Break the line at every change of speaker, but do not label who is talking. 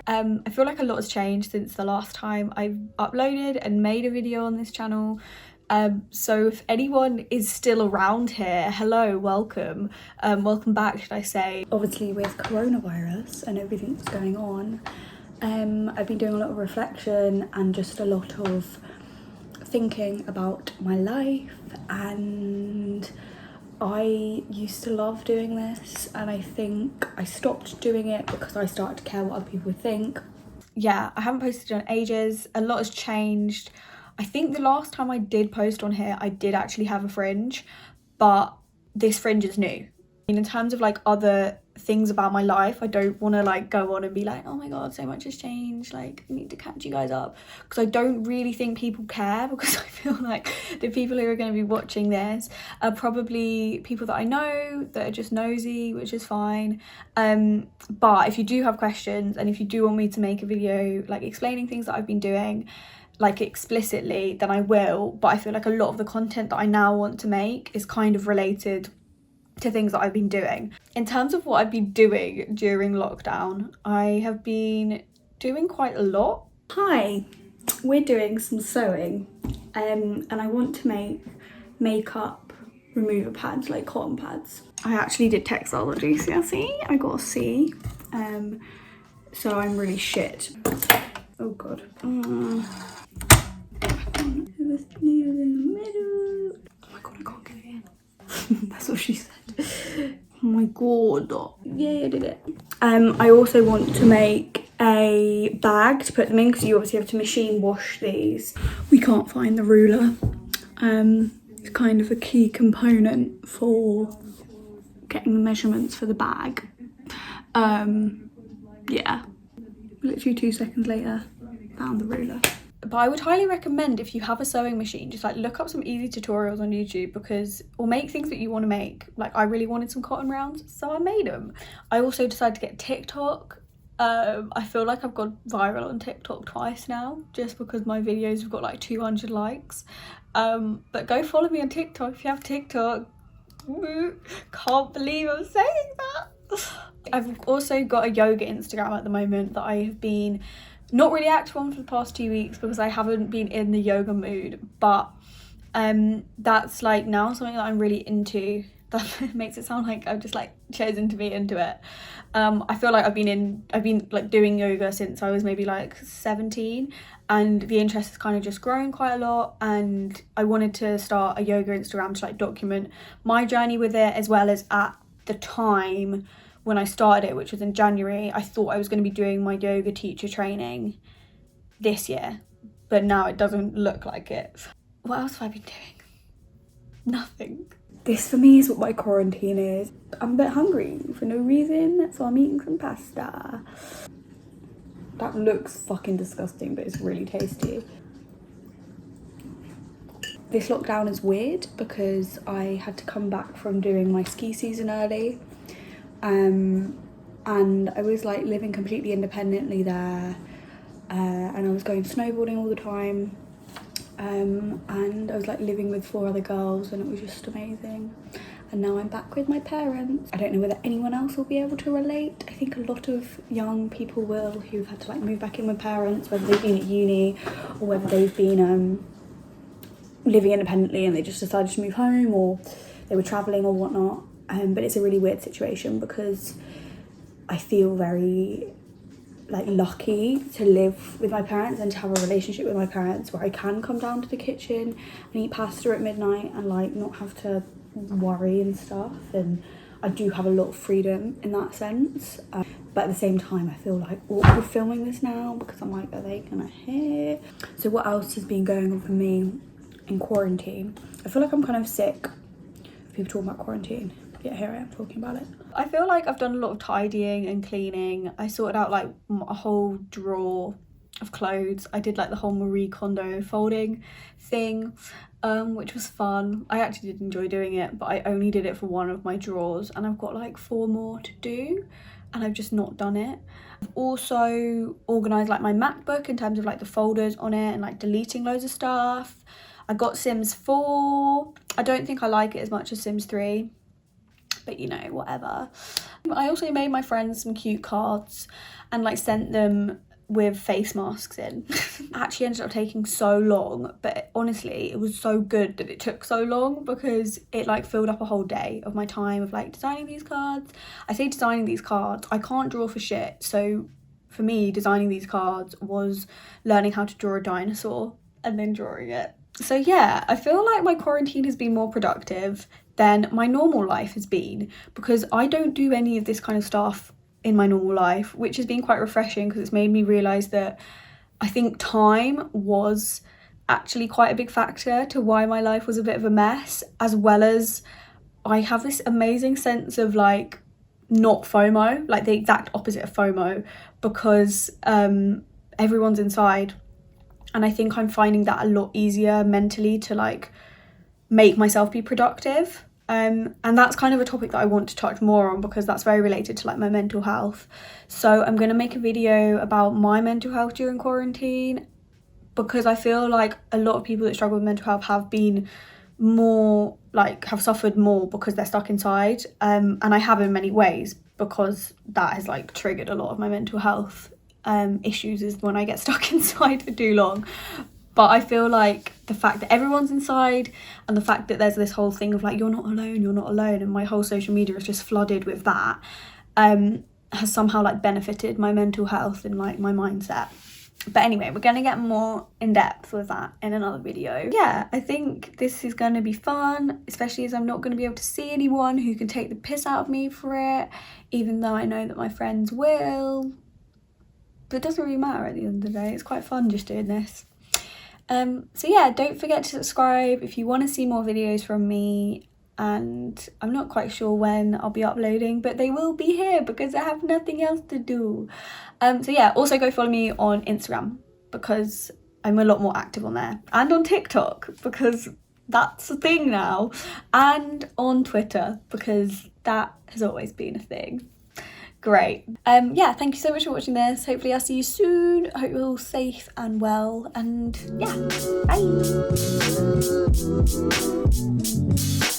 I feel like a lot has changed since the last time I've uploaded and made a video on this channel. So if anyone is still around here, hello, welcome. Welcome back, should I say. Obviously with coronavirus and everything that's going on, I've been doing a lot of reflection and just a lot of thinking about my life, and I used to love doing this, and I think I stopped doing it because I started to care what other people would think. Yeah, I haven't posted in ages. A lot has changed. I think the last time I did post on here, I did actually have a fringe, but this fringe is new. In terms of like other things about my life, I don't want to like go on and be like, oh my god, so much has changed, like I need to catch you guys up, because I don't really think people care, because I feel like the people who are going to be watching this are probably people that I know that are just nosy, which is fine. But if you do have questions and if you do want me to make a video like explaining things that I've been doing like explicitly, then I will. But I feel like a lot of the content that I now want to make is kind of related to things that I've been doing. In terms of what I've been doing during lockdown, I have been doing quite a lot. Hi, we're doing some sewing, and I want to make makeup remover pads, like cotton pads. I actually did textiles at GCSE, I got a C, so I'm really shit. Oh god. There's needle in the middle. Oh my god, I can't get it in. That's what she said. Oh my god. Yay, I did it. I also want to make a bag to put them in, because you obviously have to machine wash these. We can't find the ruler. It's kind of a key component for getting the measurements for the bag. Yeah. Literally 2 seconds later, found the ruler. But I would highly recommend, if you have a sewing machine, just like look up some easy tutorials on YouTube, or make things that you want to make. Like I really wanted some cotton rounds, so I made them. I also decided to get TikTok. I feel like I've gone viral on TikTok twice now, just because my videos have got like 200 likes. But go follow me on TikTok if you have TikTok. Can't believe I'm saying that. I've also got a yoga Instagram at the moment that I have been not really active on for the past 2 weeks because I haven't been in the yoga mood, but that's like now something that I'm really into. That makes it sound like I've just like chosen to be into it. I feel like I've been like doing yoga since I was maybe like 17, and the interest has kind of just grown quite a lot, and I wanted to start a yoga Instagram to like document my journey with it, as well as at the time when I started it, which was in January, I thought I was going to be doing my yoga teacher training this year, but now it doesn't look like it. What else have I been doing? Nothing. This for me is what my quarantine is. I'm a bit hungry for no reason, so I'm eating some pasta. That looks fucking disgusting, but it's really tasty. This lockdown is weird because I had to come back from doing my ski season early. And I was like living completely independently there, and I was going snowboarding all the time, and I was like living with 4 other girls, and it was just amazing. And now I'm back with my parents. I don't know whether anyone else will be able to relate. I think a lot of young people will, who've had to like move back in with parents, whether they've been at uni or whether they've been living independently and they just decided to move home, or they were traveling or whatnot. But it's a really weird situation because I feel very like lucky to live with my parents and to have a relationship with my parents where I can come down to the kitchen and eat pasta at midnight and like not have to worry and stuff, and I do have a lot of freedom in that sense. But at the same time I feel like awkward filming this now because I'm like, are they gonna hear? So what else has been going on for me in quarantine? I feel like I'm kind of sick of people talking about quarantine. Yeah, here I am talking about it. I feel like I've done a lot of tidying and cleaning. I sorted out like a whole drawer of clothes. I did like the whole Marie Kondo folding thing, which was fun. I actually did enjoy doing it, but I only did it for one of my drawers, and I've got like 4 more to do, and I've just not done it. I've also organised like my MacBook in terms of like the folders on it and like deleting loads of stuff. I got Sims 4. I don't think I like it as much as Sims 3. but you know, whatever. I also made my friends some cute cards and like sent them with face masks in. Actually ended up taking so long, but honestly it was so good that it took so long, because it like filled up a whole day of my time of like designing these cards. I say designing these cards, I can't draw for shit, so for me designing these cards was learning how to draw a dinosaur and then drawing it. So yeah, I feel like my quarantine has been more productive than my normal life has been, because I don't do any of this kind of stuff in my normal life, which has been quite refreshing, because it's made me realise that I think time was actually quite a big factor to why my life was a bit of a mess, as well as I have this amazing sense of like not FOMO, like the exact opposite of FOMO, because everyone's inside, and I think I'm finding that a lot easier mentally to like make myself be productive. And that's kind of a topic that I want to touch more on, because that's very related to like my mental health. So I'm going to make a video about my mental health during quarantine, because I feel like a lot of people that struggle with mental health have been more like, have suffered more because they're stuck inside. And I have in many ways, because that has like triggered a lot of my mental health issues, is when I get stuck inside for too long. But I feel like the fact that everyone's inside, and the fact that there's this whole thing of like, you're not alone, and my whole social media is just flooded with that, has somehow like benefited my mental health and like my mindset. But anyway, we're going to get more in depth with that in another video. Yeah, I think this is going to be fun, especially as I'm not going to be able to see anyone who can take the piss out of me for it, even though I know that my friends will. But it doesn't really matter at the end of the day. It's quite fun just doing this. So yeah, don't forget to subscribe if you want to see more videos from me, and I'm not quite sure when I'll be uploading, but they will be here because I have nothing else to do. So yeah, also go follow me on Instagram, because I'm a lot more active on there, and on TikTok, because that's a thing now, and on Twitter, because that has always been a thing. Great. Yeah, thank you so much for watching this. Hopefully I'll see you soon. I hope you're all safe and well, and yeah, bye.